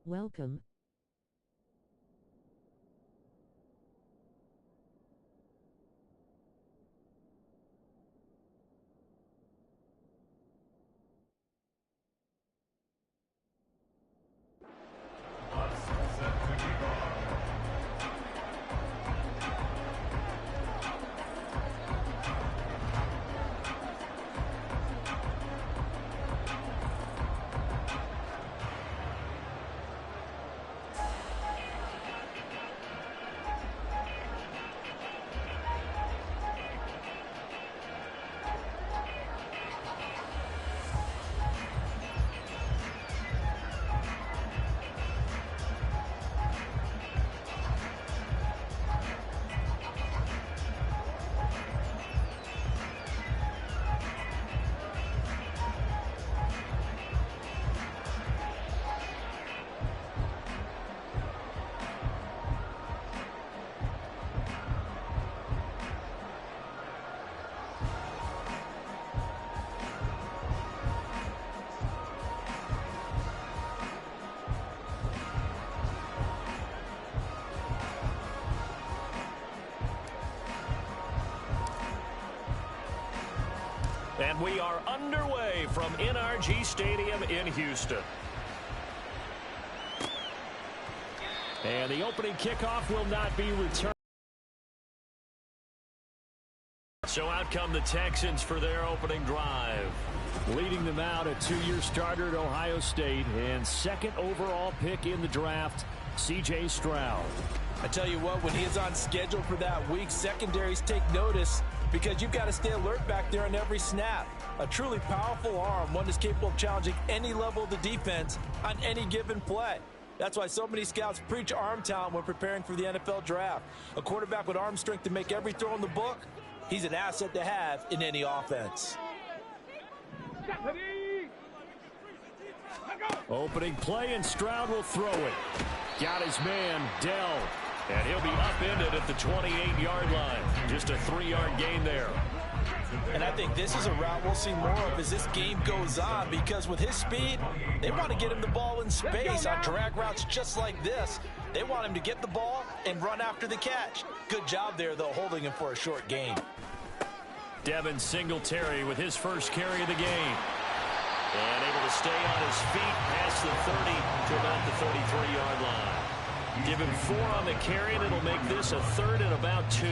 Welcome. And we are underway from NRG Stadium in Houston. And the opening kickoff will not be returned. So out come the Texans for their opening drive. Leading them out, a two-year starter at Ohio State and second overall pick in the draft, C.J. Stroud. I tell you what, when he is on schedule for that week, secondaries take notice because you've got to stay alert back there on every snap. A truly powerful arm, one that's capable of challenging any level of the defense on any given play. That's why so many scouts preach arm talent when preparing for the NFL draft. A quarterback with arm strength to make every throw in the book, he's an asset to have in any offense. Opening play, and Stroud will throw it. Got his man, Dell. And he'll be upended at the 28-yard line. Just a 3-yard gain there. And I think this is a route we'll see more of as this game goes on, because with his speed, they want to get him the ball in space on drag routes just like this. They want him to get the ball and run after the catch. Good job there, though, holding him for a short gain. Devin Singletary with his first carry of the game. And able to stay on his feet past the 30 to about the 33-yard line. Give him 4 on the carry, and it'll make this a 3rd and about 2.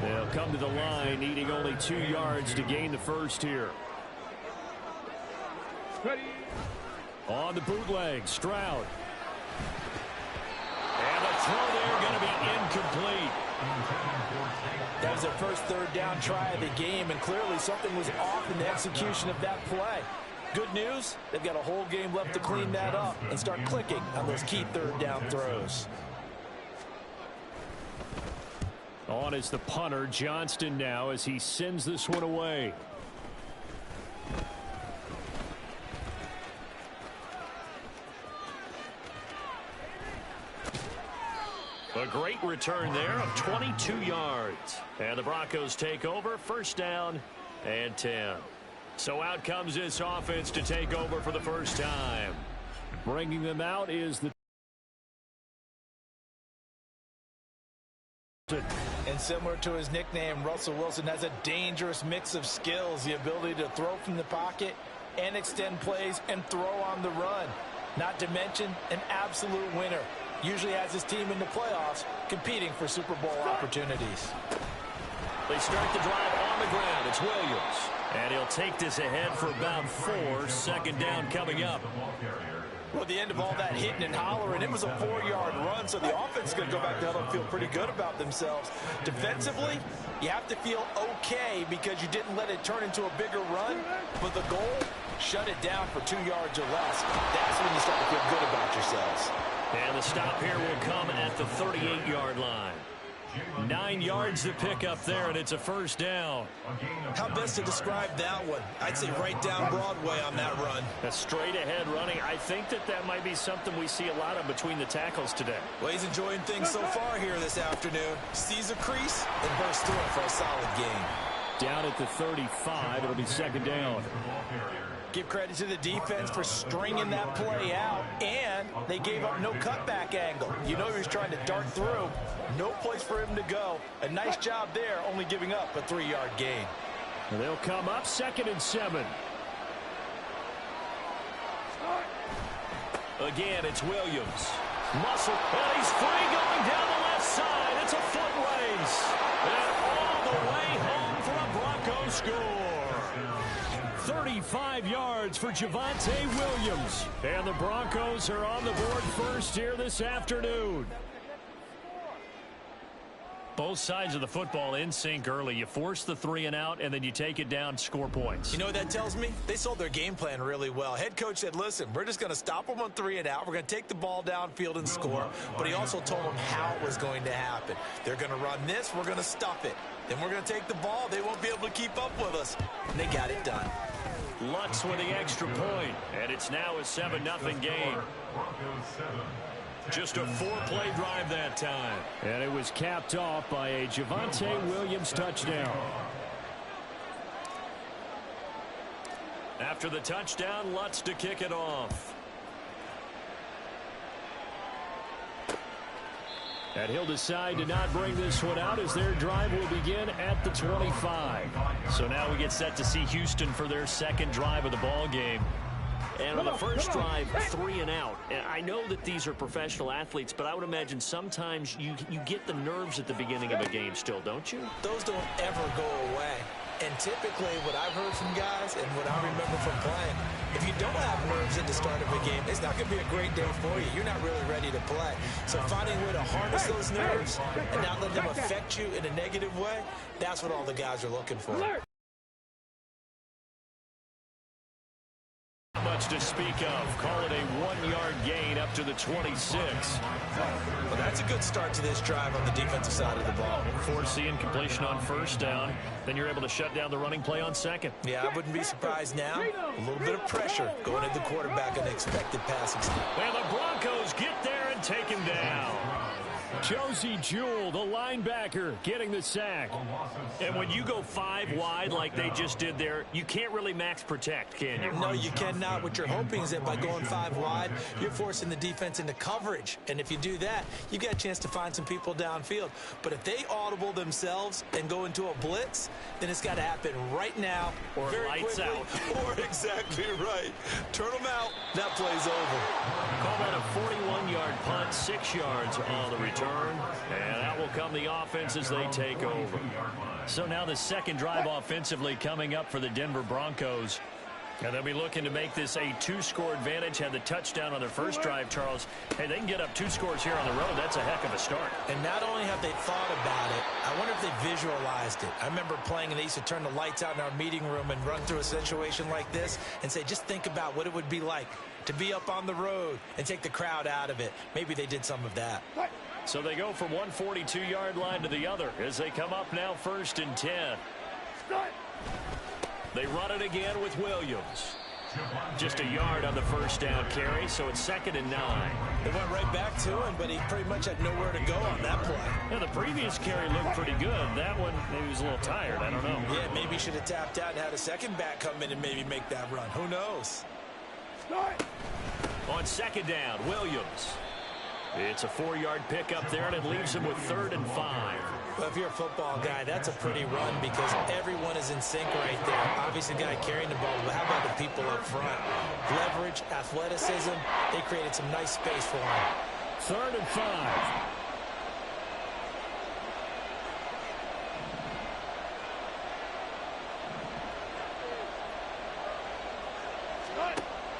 They'll come to the line, needing only 2 yards to gain the first here. On the bootleg, Stroud. And the throw there going to be incomplete. That was their first 3rd down try of the game, and clearly something was off in the execution of that play. Good news, they've got a whole game left to clean that up and start clicking on those key 3rd down throws. On is the punter, Johnston, now as he sends this one away. A great return there of 22 yards. And the Broncos take over, 1st down and 10. So out comes this offense to take over for the first time. Bringing them out is the... And similar to his nickname, Russell Wilson has a dangerous mix of skills, the ability to throw from the pocket and extend plays and throw on the run. Not to mention an absolute winner. Usually has his team in the playoffs competing for Super Bowl opportunities. They start the drive on the ground. It's Williams. And he'll take this ahead for about 4. 2nd down coming up. Well, at the end of all that hitting and hollering, it was a 4-yard run, so the offense is going to go back to huddle and feel pretty good about themselves. Defensively, you have to feel okay because you didn't let it turn into a bigger run, but the goal, shut it down for 2 yards or less. That's when you start to feel good about yourselves. And the stop here will come at the 38-yard line. 9 yards to pick up there, and it's a 1st down. How best to describe that one? I'd say right down Broadway on that run. A straight-ahead running. I think that might be something we see a lot of between the tackles today. Well, he's enjoying things so far here this afternoon. Sees a crease and bursts through it for a solid gain. Down at the 35, it'll be 2nd down. Give credit to the defense for stringing that play out, and they gave up no cutback angle. You know he was trying to dart through. No place for him to go. A nice job there, only giving up a 3-yard gain. They'll come up 2nd and 7. Again, it's Williams. Muscle, and he's free going down the left side. It's a foot race. And all the way home for a Broncos score. 35 yards for Javonte Williams. And the Broncos are on the board first here this afternoon. Both sides of the football in sync early. You force the 3 and out, and then you take it down, score points. You know what that tells me? They sold their game plan really well. Head coach said, listen, we're just going to stop them on 3 and out. We're going to take the ball downfield and score. But he also told them how it was going to happen. They're going to run this. We're going to stuff it. Then we're going to take the ball. They won't be able to keep up with us. And they got it done. Lutz with the extra point, and it's now a 7-0 game. Just a 4-play drive that time. And it was capped off by a Javonte Williams touchdown. After the touchdown, Lutz to kick it off. And he'll decide to not bring this one out as their drive will begin at the 25. So now we get set to see Houston for their second drive of the ball game. And on the first drive, 3 and out. And I know that these are professional athletes, but I would imagine sometimes you get the nerves at the beginning of a game still, don't you? Those don't ever go away. And typically what I've heard from guys and what I remember from playing, if you don't have nerves at the start of a game, it's not going to be a great day for you. You're not really ready to play. So finding a way to harness those nerves and not let them affect you in a negative way, that's what all the guys are looking for. Much to speak of. Call it a 1-yard gain up to the 26. Well, that's a good start to this drive on the defensive side of the ball. Force the incompletion on first down. Then you're able to shut down the running play on second. Yeah, I wouldn't be surprised now. A little bit of pressure going into the quarterback on the expected passing speed. And the Broncos get there and take him down. Josie Jewell, the linebacker, getting the sack. And when you go 5 wide like they just did there, you can't really max protect, can you? No, you cannot. What you're hoping is that by going 5 wide, you're forcing the defense into coverage. And if you do that, you get a chance to find some people downfield. But if they audible themselves and go into a blitz, then it's got to happen right now. Or lights out. Or exactly right. Turn them out. That play's over. Call that a 41-yard punt, 6 yards on the return. And out will come the offense as they take over. So now the second drive offensively coming up for the Denver Broncos. And they'll be looking to make this a 2-score advantage. Had the touchdown on their first drive, Charles. Hey, they can get up 2 scores here on the road. That's a heck of a start. And not only have they thought about it, I wonder if they visualized it. I remember playing, and they used to turn the lights out in our meeting room and run through a situation like this and say, just think about what it would be like to be up on the road and take the crowd out of it. Maybe they did some of that. So they go from one 42-yard line to the other as they come up now 1st and 10. They run it again with Williams. Just a yard on the first down carry, so it's 2nd and 9. They went right back to him, but he pretty much had nowhere to go on that play. Yeah, the previous carry looked pretty good. That one, maybe he was a little tired. I don't know. Yeah, maybe he should have tapped out and had a second back come in and maybe make that run. Who knows? On 2nd down, Williams. It's a 4-yard pickup there, and it leaves him with 3rd and 5. Well, if you're a football guy, that's a pretty run because everyone is in sync right there. Obviously, the guy carrying the ball, but how about the people up front? Leverage, athleticism, they created some nice space for him. 3rd and 5.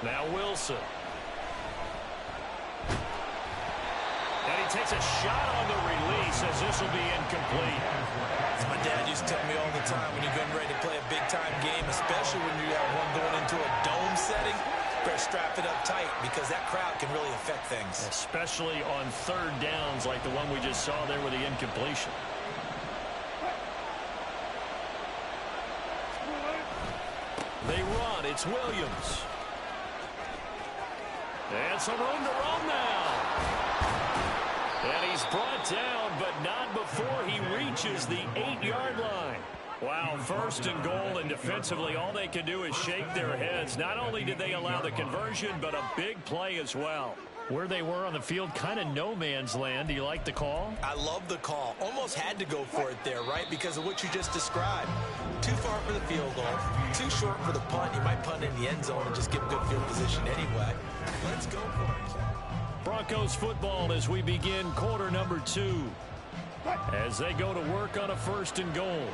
Now Wilson. And he takes a shot on the release as this will be incomplete. As my dad used to tell me all the time, when you're getting ready to play a big-time game, especially when you have one going into a dome setting, better strap it up tight because that crowd can really affect things. Especially on 3rd downs like the one we just saw there with the incompletion. They run. It's Williams. And some room to run now. And he's brought down, but not before he reaches the 8-yard line. Wow, first and goal, and defensively all they can do is shake their heads. Not only did they allow the conversion, but a big play as well. Where they were on the field, kind of no man's land. Do you like the call? I love the call. Almost had to go for it there, right? Because of what you just described. Too far for the field goal, too short for the punt. You might punt in the end zone and just get good field position anyway. Let's go for it. Broncos football as we begin quarter number 2. As they go to work on a first and goal.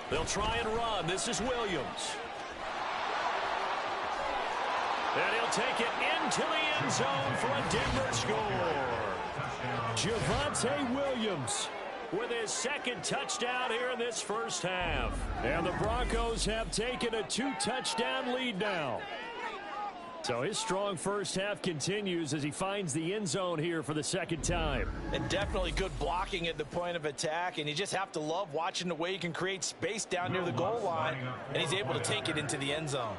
They'll try and run. This is Williams. And he'll take it into the end zone for a Denver score. Javonte Williams with his second touchdown here in this first half. And the Broncos have taken a 2-touchdown lead now. So his strong first half continues as he finds the end zone here for the second time. And definitely good blocking at the point of attack, and you just have to love watching the way he can create space down near the goal line, and he's able to take it into the end zone.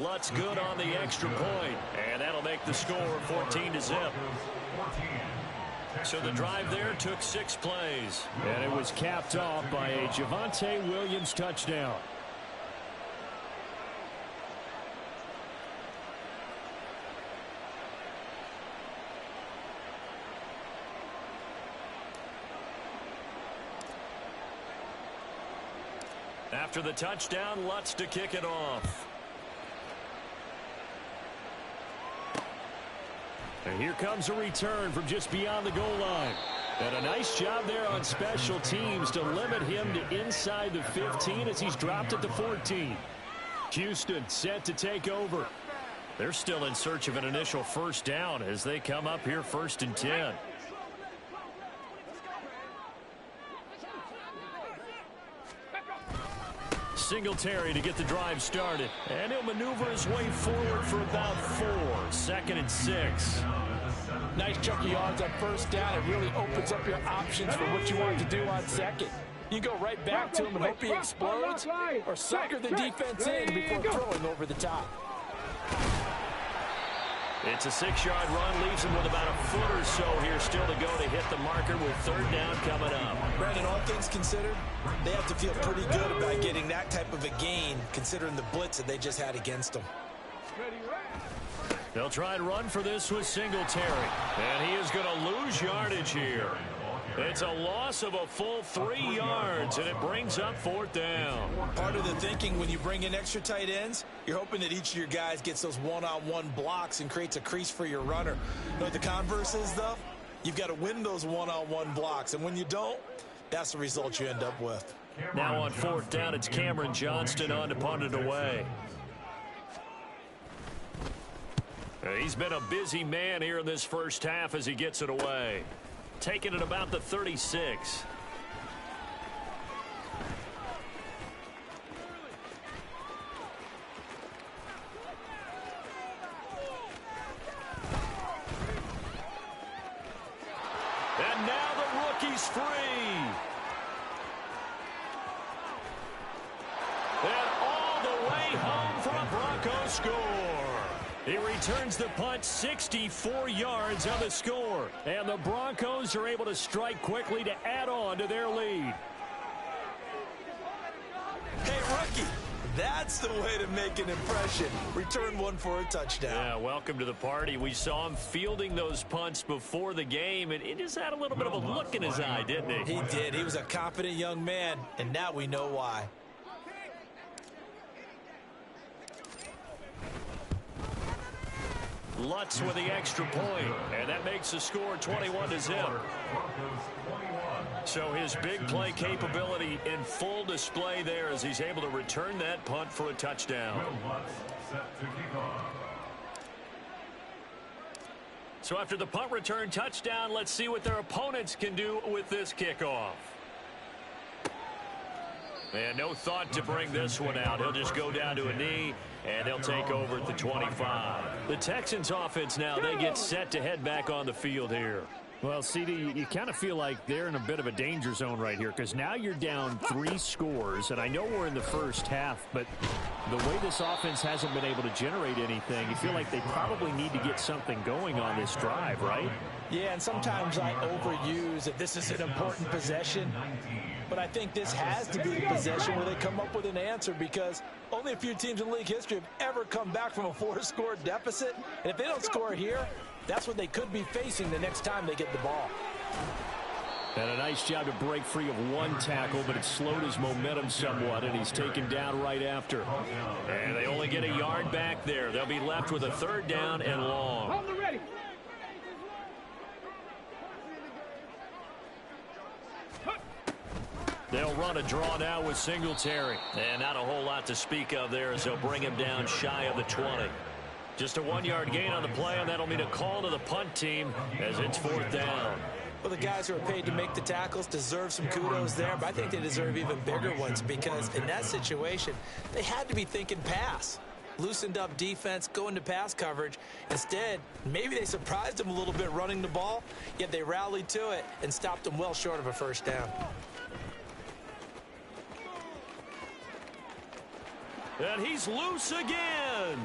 Lutz good on the extra point, and that'll make the score 14-0. So the drive there took 6 plays. And it was capped off by a Javonte Williams touchdown. After the touchdown, Lutz to kick it off. And here comes a return from just beyond the goal line. And a nice job there on special teams to limit him to inside the 15 as he's dropped at the 14. Houston set to take over. They're still in search of an initial first down as they come up here first and 10. Singletary to get the drive started. And he'll maneuver his way forward for about 4. 2nd and 6. Nice chunk of yards on first down. It really opens up your options for what you want to do on second. You go right back to him and hope he explodes, or sucker the defense in before throwing over the top. It's a 6-yard run, leaves him with about a foot or so here still to go to hit the marker with third down coming up. Brandon, all things considered, they have to feel pretty good about getting that type of a gain considering the blitz that they just had against them. They'll try and run for this with Singletary. And he is going to lose yardage here. It's a loss of a full 3 yards, and it brings up 4th down. Part of the thinking when you bring in extra tight ends, you're hoping that each of your guys gets those one-on-one blocks and creates a crease for your runner. You know what the converse is, though? You've got to win those one-on-one blocks, and when you don't, that's the result you end up with. Now on 4th down, it's Cameron Johnston on to punt it away. He's been a busy man here in this first half as he gets it away. Taking it about the 36. And now the rookie's free. And all the way home for a Broncos score. He returns the punt 64 yards on the score. And the Broncos are able to strike quickly to add on to their lead. Hey, rookie, that's the way to make an impression. Return one for a touchdown. Yeah, welcome to the party. We saw him fielding those punts before the game, and he just had a little bit of a look in his eye, didn't he? He did. He was a confident young man, and now we know why. Lutz with the extra point, and that makes the score 21-0. So his big play capability in full display there as he's able to return that punt for a touchdown. So after the punt return touchdown, let's see what their opponents can do with this kickoff. And no thought to bring this one out. He'll just go down to a knee, and they'll take over at the 25. The Texans offense now, they get set to head back on the field here. Well, CD, you kind of feel like they're in a bit of a danger zone right here because now you're down 3 scores, and I know we're in the first half, but the way this offense hasn't been able to generate anything, you feel like they probably need to get something going on this drive, right? Yeah, and sometimes I overuse that this is an important possession, but I think this has to be the possession where they come up with an answer because only a few teams in league history have ever come back from a 4-score deficit, and if they don't score here, that's what they could be facing the next time they get the ball. And a nice job to break free of 1 tackle, but it slowed his momentum somewhat, and he's taken down right after. And they only get a yard back there. They'll be left with a 3rd down and long. They'll run a draw now with Singletary. And not a whole lot to speak of there as they'll bring him down shy of the 20. Just a 1-yard gain on the play, and that'll mean a call to the punt team as it's 4th down. Well, the guys who are paid to make the tackles deserve some kudos there, but I think they deserve even bigger ones because in that situation, they had to be thinking pass. Loosened up defense, go into pass coverage. Instead, maybe they surprised them a little bit running the ball, yet they rallied to it and stopped them well short of a 1st down. And he's loose again.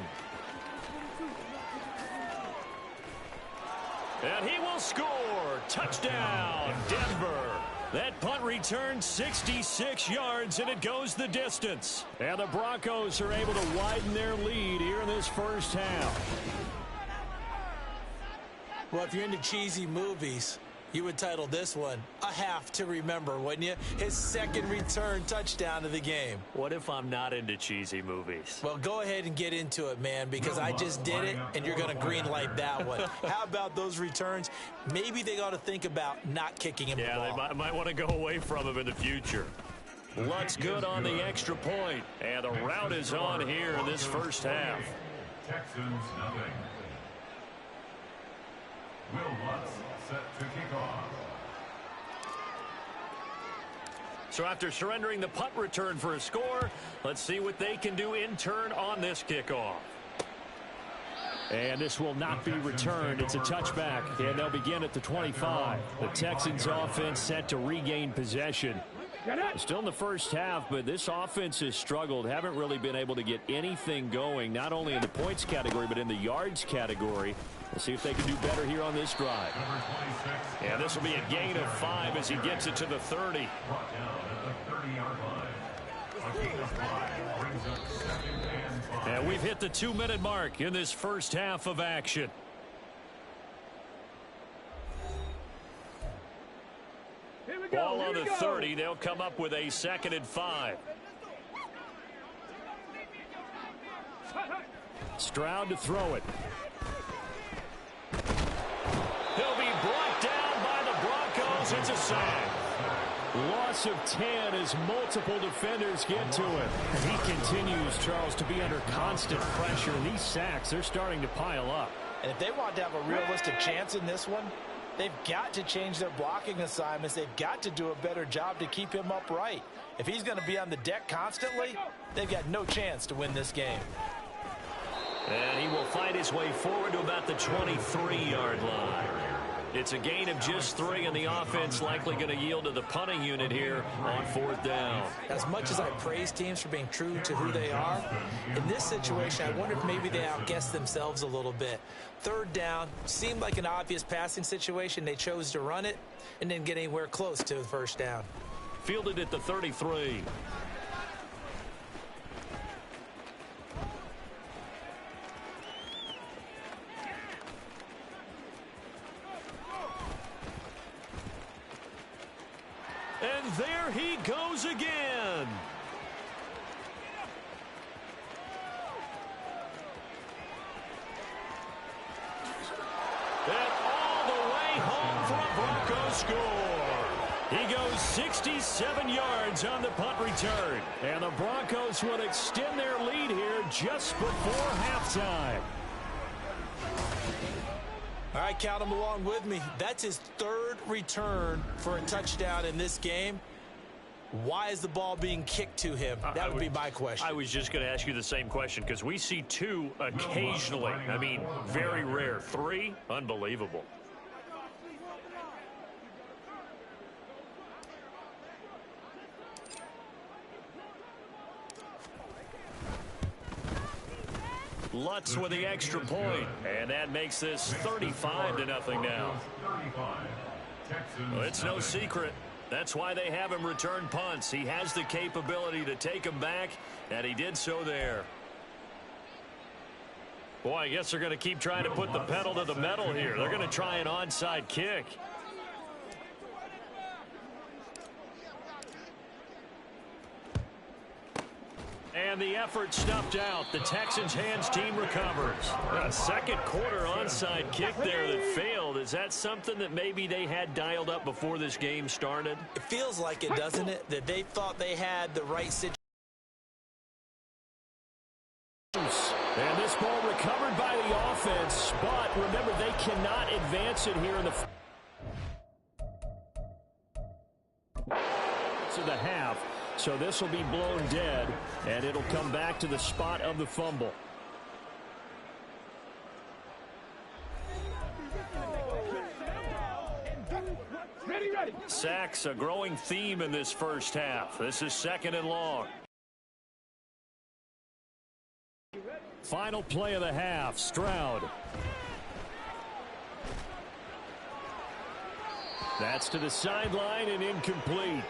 And he will score. Touchdown, Denver. That punt returns 66 yards, and it goes the distance. And the Broncos are able to widen their lead here in this first half. Well, if you're into cheesy movies, you would title this one A Half to Remember, wouldn't you? His 2nd return touchdown of the game. What if I'm not into cheesy movies? Well, go ahead and get into it, man, because I just did it, and you're going to green light that one. How about those returns? Maybe they ought to think about not kicking him the ball. Yeah, they might want to go away from him in the future. Lutz good on the extra point, and the route is on here in this first half. Texans nothing. Will Lutz set to kick off. So after surrendering the punt return for a score, let's see what they can do in turn on this kickoff. And this will not be returned. It's a touchback, and they'll begin at the 25. The Texans offense set to regain possession. Still in the first half, but this offense has struggled. Haven't really been able to get anything going, not only in the points category, but in the yards category. We'll see if they can do better here on this drive. And this will be a gain of 5 as he gets it to the 30. And we've hit the 2-minute mark in this first half of action. Ball on the 30. They'll come up with a 2nd and 5. Stroud to throw it. He'll be brought down by the Broncos. It's a sack. Loss of 10 as multiple defenders get to him. And he continues, Charles, to be under constant pressure. And these sacks, they're starting to pile up. And if they want to have a realistic chance in this one, they've got to change their blocking assignments. They've got to do a better job to keep him upright. If he's going to be on the deck constantly, they've got no chance to win this game. And he will find his way forward to about the 23-yard line. It's a gain of just 3, and the offense likely going to yield to the punting unit here on 4th down. As much as I praise teams for being true to who they are, in this situation, I wonder if maybe they outguessed themselves a little bit. 3rd down seemed like an obvious passing situation. They chose to run it and didn't get anywhere close to the 1st down. Fielded at the 33. And there he goes again. And all the way home for a Broncos score. He goes 67 yards on the punt return. And the Broncos will extend their lead here just before halftime. All right, count him along with me. That's his 3rd return for a touchdown in this game. Why is the ball being kicked to him? That would be my question. I was just going to ask you the same question because we see 2 occasionally. I mean, very rare. 3, unbelievable. Lutz with the extra point, and that makes this 35-0 now. Well, it's no secret. That's why they have him return punts. He has the capability to take them back, and he did so there. Boy, I guess they're going to keep trying to put the pedal to the metal here. They're going to try an onside kick. And the effort snuffed out. The Texans' hands team recovers. A second quarter onside kick there that failed. Is that something that maybe they had dialed up before this game started? It feels like it, doesn't it? That they thought they had the right situation. And this ball recovered by the offense, but remember, they cannot advance it here in the half. So this will be blown dead, and it'll come back to the spot of the fumble. Ready. Sacks, a growing theme in this first half. This is 2nd and long. Final play of the half, Stroud. That's to the sideline and incomplete.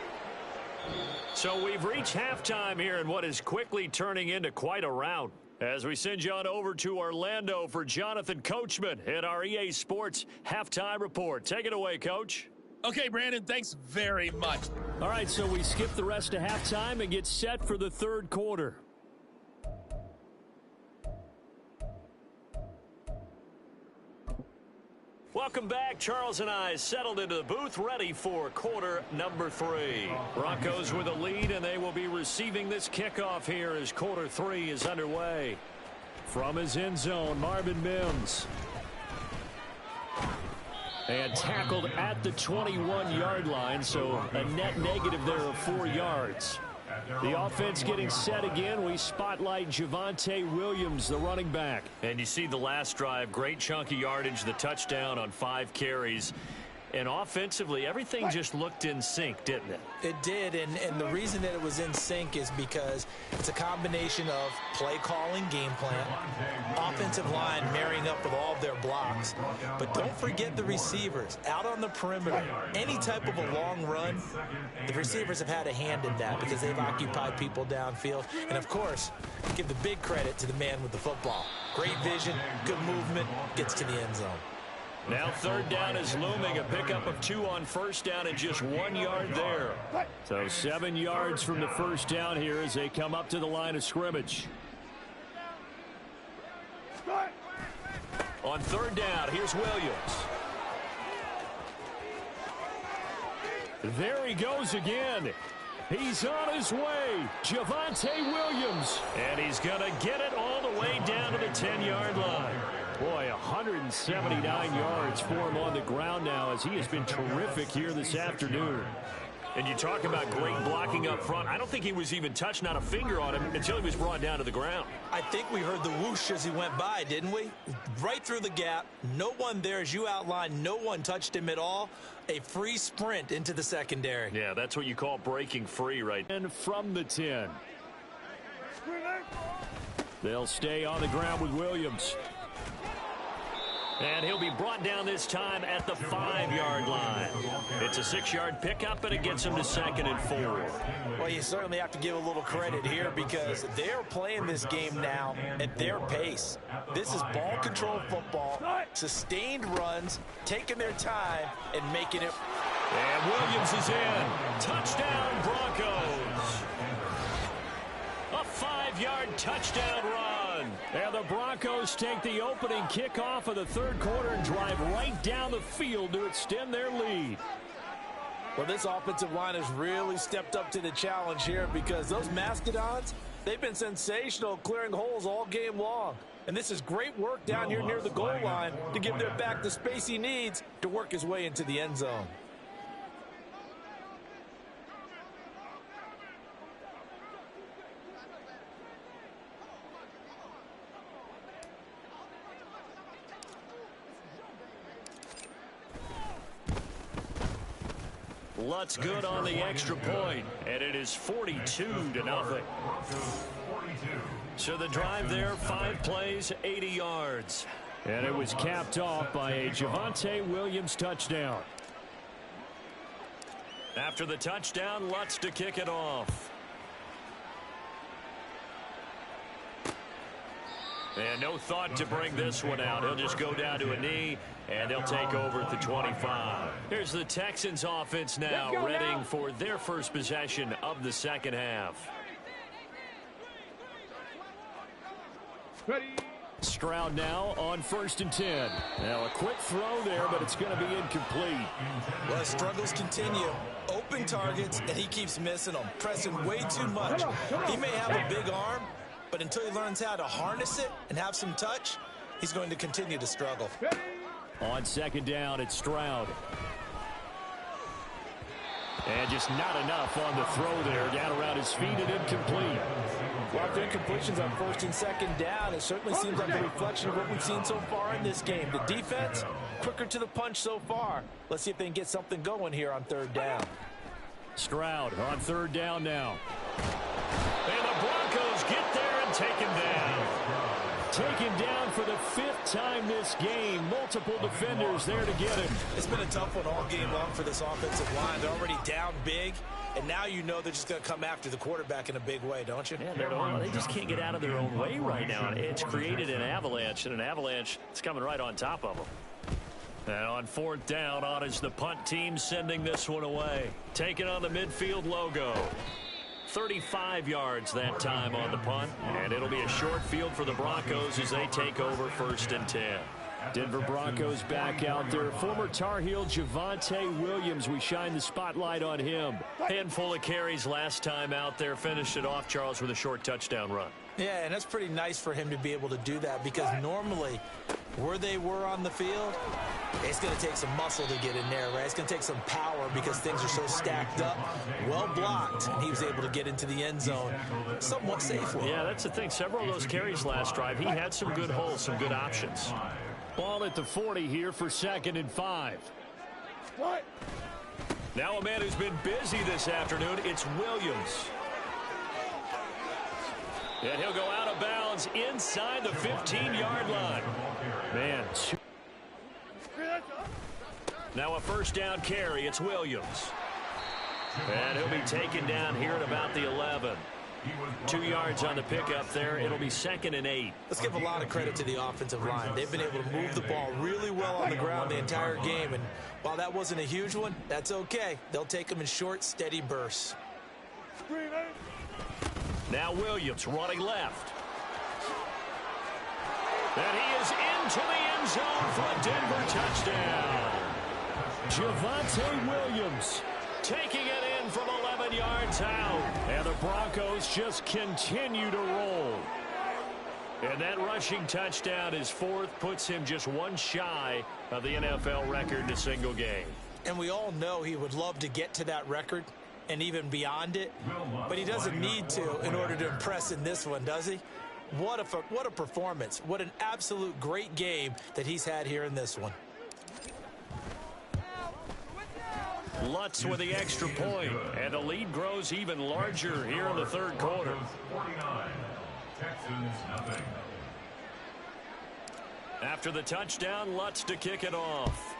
So we've reached halftime here in what is quickly turning into quite a rout. As we send you on over to Orlando for Jonathan Coachman at our EA Sports Halftime Report. Take it away, Coach. Okay, Brandon, thanks very much. All right, so we skip the rest of halftime and get set for the third quarter. Welcome back. Charles and I settled into the booth, ready for quarter number 3. Broncos with a lead, and they will be receiving this kickoff here as quarter 3 is underway. From his end zone, Marvin Mims. And tackled at the 21-yard line, so a net negative there of 4 yards. The offense getting set again. We spotlight Javonte Williams, the running back. And you see the last drive, great chunk of yardage, the touchdown on 5 carries. And offensively, everything just looked in sync, didn't it? It did, and the reason that it was in sync is because it's a combination of play calling, game plan, offensive line marrying up with all of their blocks. But don't forget the receivers out on the perimeter. Any type of a long run, the receivers have had a hand in that because they've occupied people downfield. And, of course, give the big credit to the man with the football. Great vision, good movement, gets to the end zone. Now third down is looming, a pickup of 2 on first down and just 1 yard there. So 7 yards from the first down here as they come up to the line of scrimmage. On third down, here's Williams. There he goes again. He's on his way. Javonte Williams. And he's going to get it all the way down to the 10-yard line. Boy, 179 yards for him on the ground now as he has been terrific here this afternoon. And you talk about great blocking up front. I don't think he was even touched, not a finger on him, until he was brought down to the ground. I think we heard the whoosh as he went by, didn't we? Right through the gap. No one there, as you outlined. No one touched him at all. A free sprint into the secondary. Yeah, that's what you call breaking free right. And from the 10. They'll stay on the ground with Williams. And he'll be brought down this time at the 5-yard line. It's a 6-yard pickup, and it gets him to 2nd and 4. Well, you certainly have to give a little credit here because they're playing this game now at their pace. This is ball control football, sustained runs, taking their time, and making it. And Williams is in. Touchdown, Broncos. A 5-yard touchdown run. And the Broncos take the opening kickoff of the third quarter and drive right down the field to extend their lead. Well, this offensive line has really stepped up to the challenge here because those Mastodons, they've been sensational clearing holes all game long. And this is great work down here near the goal line to give their back the space he needs to work his way into the end zone. Lutz good on the extra point, and it is 42-0. So the drive there, 5 plays, 80 yards. And it was capped off by a Javonte Williams touchdown. After the touchdown, Lutz to kick it off. And no thought to bring this one out. He'll just go down to a knee, and they'll take over at the 25. Here's the Texans offense now, readying for their first possession of the second half. Ready. Stroud now on 1st and 10. Now a quick throw there, but it's going to be incomplete. Well, his struggles continue. Open targets, and he keeps missing them, pressing way too much. He may have a big arm, but until he learns how to harness it and have some touch, he's going to continue to struggle. On 2nd down, it's Stroud. And just not enough on the throw there. Down around his feet and incomplete. A lot of incompletions on 1st and 2nd down. It certainly seems like a reflection of what we've seen so far in this game. The defense, quicker to the punch so far. Let's see if they can get something going here on 3rd down. Stroud on 3rd down now. And the Broncos get there and take him down. Taken down for the 5th time this game. Multiple defenders there to get him. It's been a tough one all game long for this offensive line. They're already down big, and now you know they're just going to come after the quarterback in a big way, don't you? Yeah, they just can't get out of their own way right now. It's created an avalanche, and an avalanche is coming right on top of them. And on 4th down, on is the punt team sending this one away. Taking on the midfield logo. 35 yards that time on the punt, and it'll be a short field for the Broncos as they take over 1st and 10. Denver Broncos back out there. Former Tar Heel Javonte Williams, we shine the spotlight on him. Handful of carries last time out there. Finished it off, Charles, with a short touchdown run. Yeah, and that's pretty nice for him to be able to do that, because normally where they were on the field, it's going to take some muscle to get in there, right? It's going to take some power because things are so stacked up, well blocked, and he was able to get into the end zone somewhat safely. Yeah, that's the thing. Several of those carries last drive, he had some good holes, some good options. Ball at the 40 here for 2nd and 5. What? Now a man who's been busy this afternoon, it's Williams. And he'll go out of bounds inside the 15-yard line. Man. Now a 1st down carry. It's Williams. And he'll be taken down here at about the 11. 2 yards on the pickup there. It'll be 2nd and 8. Let's give a lot of credit to the offensive line. They've been able to move the ball really well on the ground the entire game. And while that wasn't a huge one, that's okay. They'll take them in short, steady bursts. Now Williams running left. And he is into the end zone for a Denver touchdown. Javonte Williams taking it in from 11 yards out. And the Broncos just continue to roll. And that rushing touchdown is 4th, puts him just one shy of the NFL record in a single game. And we all know he would love to get to that record and even beyond it, but he doesn't need to in order to impress in this one, does he? What a performance. What an absolute great game that he's had here in this one. Lutz with the extra point, and the lead grows even larger here in the 3rd quarter. 49. Texans nothing. After the touchdown, Lutz to kick it off.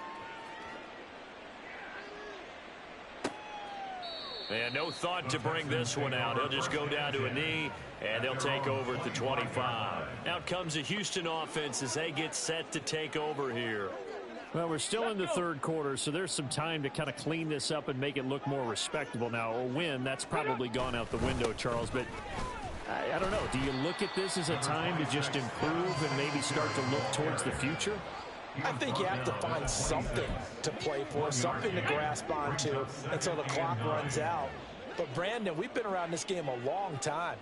And no thought to bring this one out. He'll just go down to a knee, and they'll take over at the 25. Out comes the Houston offense as they get set to take over here. Well, we're still in the 3rd quarter, so there's some time to kind of clean this up and make it look more respectable. Now, a win, that's probably gone out the window, Charles, but I don't know. Do you look at this as a time to just improve and maybe start to look towards the future? I think you have to find something to play for, something to grasp onto until the clock runs out. But, Brandon, we've been around this game a long time.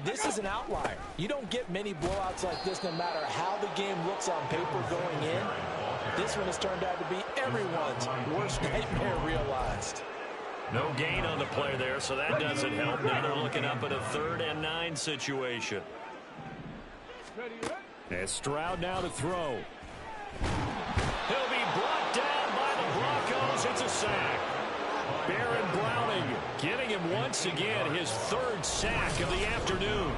This is an outlier. You don't get many blowouts like this no matter how the game looks on paper going in. This one has turned out to be everyone's worst nightmare realized. No gain on the play there, so that doesn't help. Now they're looking up at a 3rd and 9 situation. And Stroud now to throw. He'll be brought down by the Broncos. It's a sack. Baron Browning getting him once again, his third sack of the afternoon.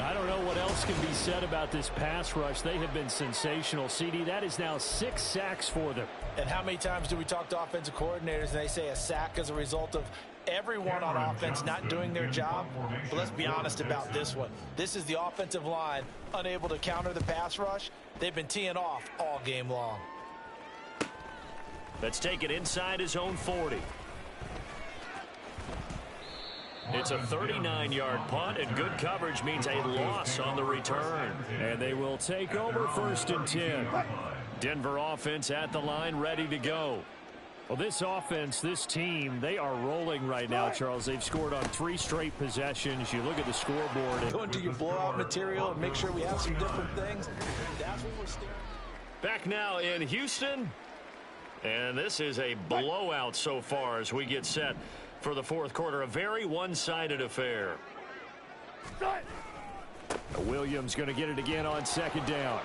I don't know what else can be said about this pass rush. They have been sensational. CD, that is now 6 sacks for them. And how many times do we talk to offensive coordinators and they say a sack as a result of everyone on offense not doing their job? But let's be honest about this one. This is the offensive line unable to counter the pass rush. They've been teeing off all game long. Let's take it inside his own 40. It's a 39-yard punt, and good coverage means a loss on the return. And they will take over 1st and 10. Denver offense at the line, ready to go. Well, this offense, this team, they are rolling right now, Charles. They've scored on 3 straight possessions. You look at the scoreboard. Go into your blowout material and make sure we have some different things. That's what we're staring at. Back now in Houston. And this is a blowout so far as we get set for the 4th quarter. A very one-sided affair. Williams going to get it again on 2nd down.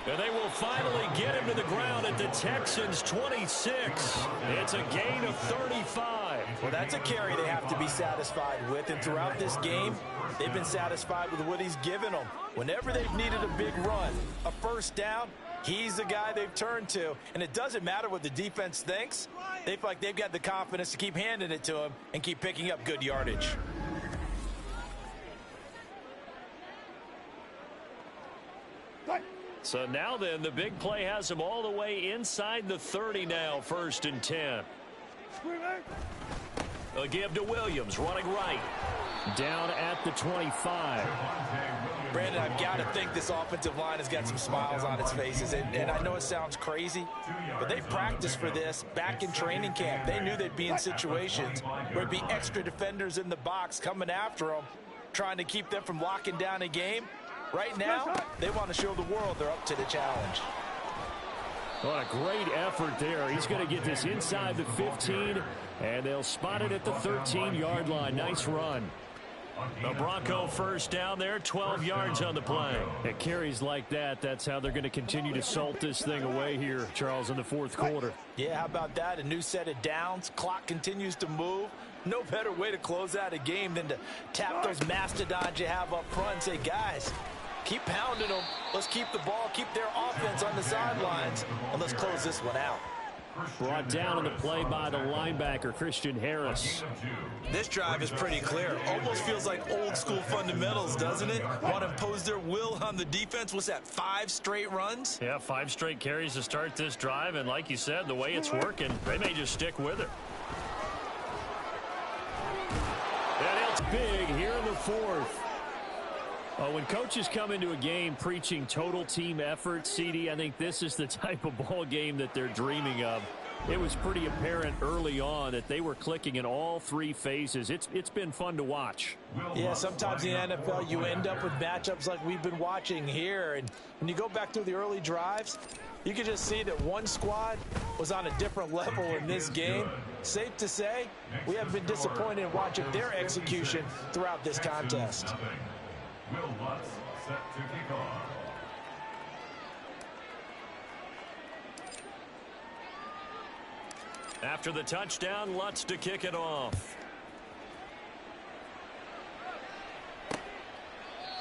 And they will finally get him to the ground at the Texans' 26. It's a gain of 35. Well, that's a carry they have to be satisfied with. And throughout this game, they've been satisfied with what he's given them. Whenever they've needed a big run, a 1st down, he's the guy they've turned to. And it doesn't matter what the defense thinks. They feel like they've got the confidence to keep handing it to him and keep picking up good yardage. So now then, the big play has him all the way inside the 30 now, 1st and 10. They'll give to Williams, running right. Down at the 25. Brandon, I've got to think this offensive line has got some smiles on its faces. And I know it sounds crazy, but they practiced for this back in training camp. They knew they'd be in situations where it'd be extra defenders in the box coming after them, trying to keep them from locking down a game. Right now, they want to show the world they're up to the challenge. What a great effort there. He's going to get this inside the 15, and they'll spot it at the 13-yard line. Nice run. The Bronco 1st down there, 12 yards on the play. It carries like that. That's how they're going to continue to salt this thing away here, Charles, in the 4th quarter. Yeah, how about that? A new set of downs. Clock continues to move. No better way to close out a game than to tap those mastodons you have up front and say, guys, keep pounding them. Let's keep the ball, keep their offense on the sidelines, and let's close this one out. Brought down on the play by the linebacker, Christian Harris. This drive is pretty clear. Almost feels like old school fundamentals, doesn't it? Want to impose their will on the defense. What's that, 5 straight runs? Yeah, 5 straight carries to start this drive, and like you said, the way it's working, they may just stick with it. And it's big here in the 4th. When coaches come into a game preaching total team effort, CD, I think this is the type of ball game that they're dreaming of. It was pretty apparent early on that they were clicking in all 3 phases. It's been fun to watch. Yeah, sometimes in the NFL you end up with matchups like we've been watching here. And when you go back through the early drives, you can just see that one squad was on a different level in this game. Safe to say, we have been disappointed in watching their execution throughout this contest. Will Lutz set to kick off. After the touchdown, Lutz to kick it off.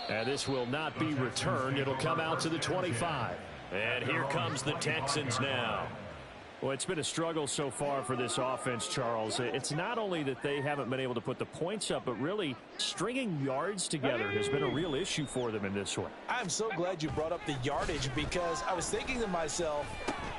And this will not be returned. It'll come out to the 25. And here comes the Texans now. Well, it's been a struggle so far for this offense, Charles. It's not only that they haven't been able to put the points up, but really stringing yards together has been a real issue for them in this one. I'm so glad you brought up the yardage because I was thinking to myself,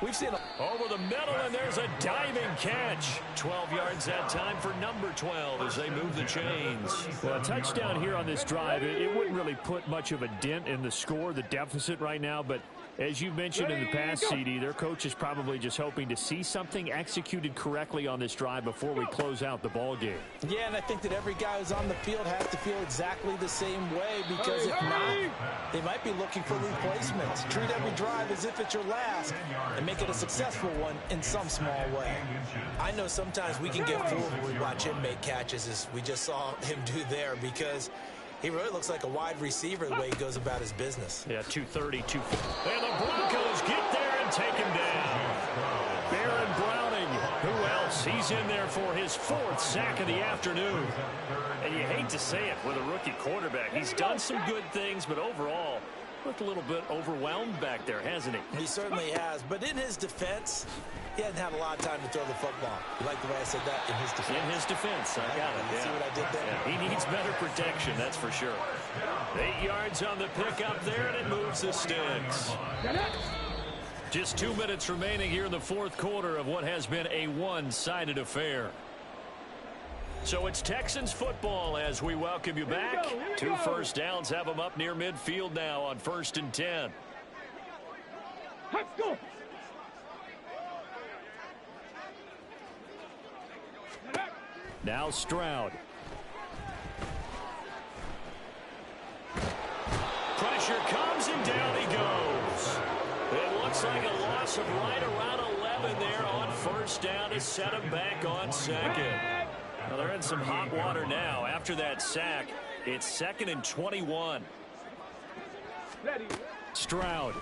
we've seen over the middle, and there's a diving catch. 12 yards that time for number 12 as they move the chains. Well, a touchdown here on this drive, it wouldn't really put much of a dent in the score, the deficit right now, but as you mentioned in the past, CD, their coach is probably just hoping to see something executed correctly on this drive before we close out the ball game. Yeah, and I think that every guy who's on the field has to feel exactly the same way because if not, they might be looking for replacements. Treat every drive as if it's your last and make it a successful one in some small way. I know sometimes we can get fooled when we watch him make catches as we just saw him do there because he really looks like a wide receiver the way he goes about his business. Yeah, 230, 240. And the Broncos get there and take him down. Baron Browning, who else? He's in there for his 4th sack of the afternoon. And you hate to say it with a rookie quarterback. He's done some good things, but overall, looked a little bit overwhelmed back there, hasn't he? He certainly has. But in his defense, he hasn't had a lot of time to throw the football. You like the way I said that? In his defense. In his defense, I got it. You see what I did there? Yeah. He needs better protection, that's for sure. 8 yards on the pickup there, and it moves the sticks. Just 2 minutes remaining here in the 4th quarter of what has been a one-sided affair. So it's Texans football as we welcome you back. 2 first downs have them up near midfield now on 1st and 10. Let's go. Now Stroud. Pressure comes and down he goes. It looks like a loss of right around 11 there on 1st down to set him back on 2nd. Well, they're in some hot water now. After that sack, it's 2nd and 21. Stroud.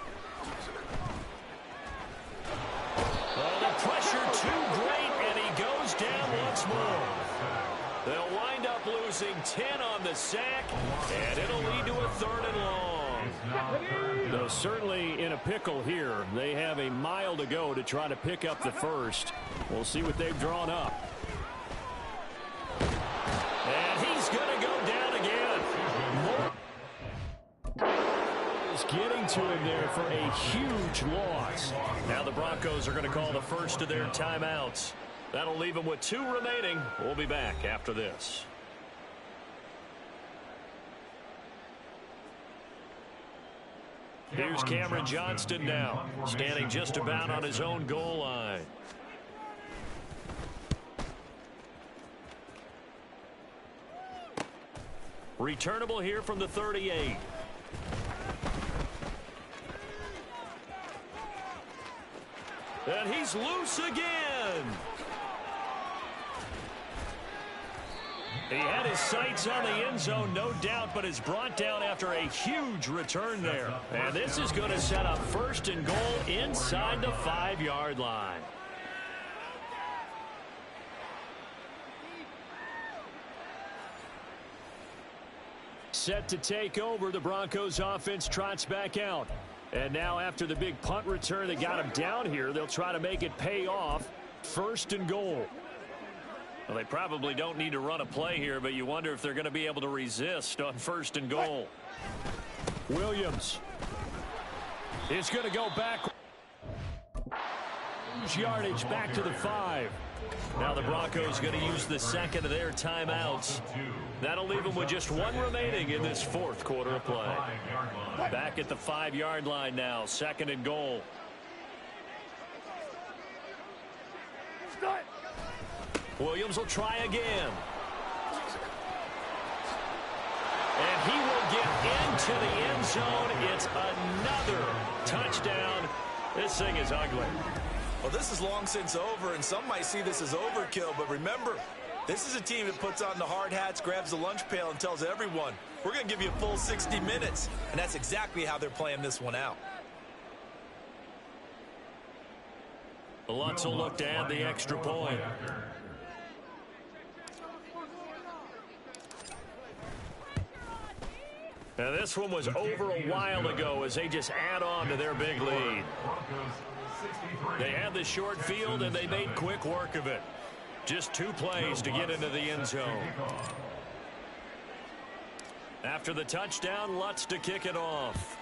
Well, the pressure too great, and he goes down once more. They'll wind up losing 10 on the sack, and it'll lead to a 3rd and long. Though certainly in a pickle here. They have a mile to go to try to pick up the 1st. We'll see what they've drawn up. And he's going to go down again. Is getting to him there for a huge loss. Now the Broncos are going to call the first of their timeouts. That'll leave them with 2 remaining. We'll be back after this. Here's Cameron Johnston now, standing just about on his own goal line. Returnable here from the 38. And he's loose again. He had his sights on the end zone, no doubt, but is brought down after a huge return there. And this is going to set up 1st and goal inside the 5-yard line. Set to take over, the Broncos offense trots back out. And now after the big punt return that got him down here, they'll try to make it pay off. 1st and goal. Well, they probably don't need to run a play here, but you wonder if they're going to be able to resist on 1st and goal. Williams is going to go back. Yardage back to the 5. Now the Broncos going to use the 2nd of their timeouts. That'll leave them with just 1 remaining in this 4th quarter of play. Back at the 5-yard line now, 2nd and goal. Williams will try again. And he will get into the end zone. It's another touchdown. This thing is ugly. Well, this is long since over, and some might see this as overkill. But remember, this is a team that puts on the hard hats, grabs the lunch pail, and tells everyone, we're going to give you a full 60 minutes. And that's exactly how they're playing this one out. The Lutz will look to add the extra point. Now this one was over a while ago as they just add on to their big lead. They had the short field and they made quick work of it. Just 2 plays to get into the end zone. After the touchdown, Lutz to kick it off.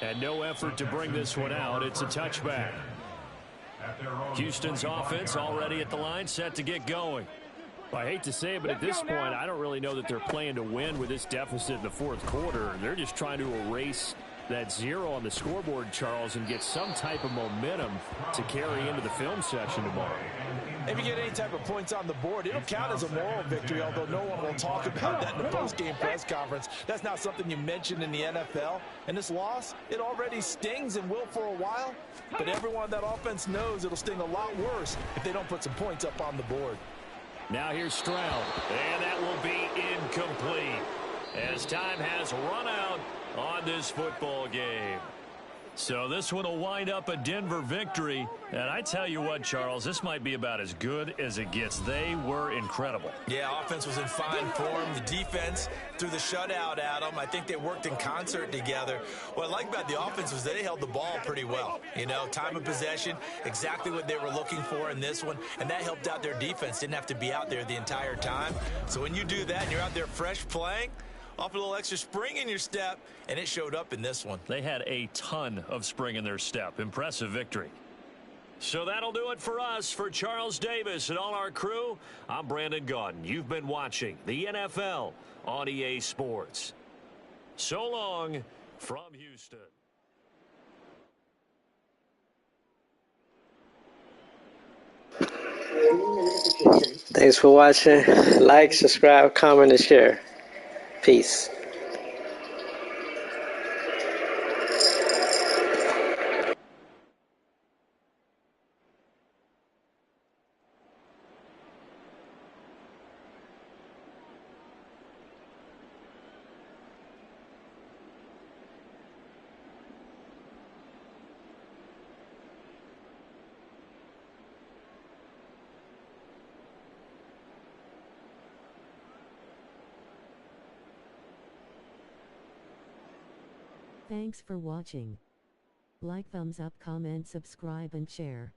And no effort to bring this one out. It's a touchback. Houston's offense already at the line, set to get going. Well, I hate to say it, but at this point, I don't really know that they're playing to win with this deficit in the 4th quarter. They're just trying to erase that 0 on the scoreboard, Charles, and get some type of momentum to carry into the film session tomorrow. If you get any type of points on the board, it'll count as a moral victory, although no one will talk about that in the post-game press conference. That's not something you mentioned in the NFL. And this loss, it already stings and will for a while. But everyone on that offense knows it'll sting a lot worse if they don't put some points up on the board. Now here's Stroud, and that will be incomplete. as time has run out on this football game. So this one will wind up a Denver victory. And I tell you what, Charles, this might be about as good as it gets. They were incredible. Yeah, offense was in fine form. The defense threw the shutout at them. I think they worked in concert together. What I like about the offense was they held the ball pretty well. You know, time of possession, exactly what they were looking for in this one. And that helped out their defense. Didn't have to be out there the entire time. So when you do that and you're out there fresh playing, off a little extra spring in your step, and it showed up in this one. They had a ton of spring in their step. Impressive victory. So that'll do it for us. For Charles Davis and all our crew, I'm Brandon Gaudin. You've been watching the NFL on EA Sports. So long from Houston. Thanks for watching. Like, subscribe, comment, and share. Peace. Thanks for watching. Like, thumbs up, comment, subscribe, and share.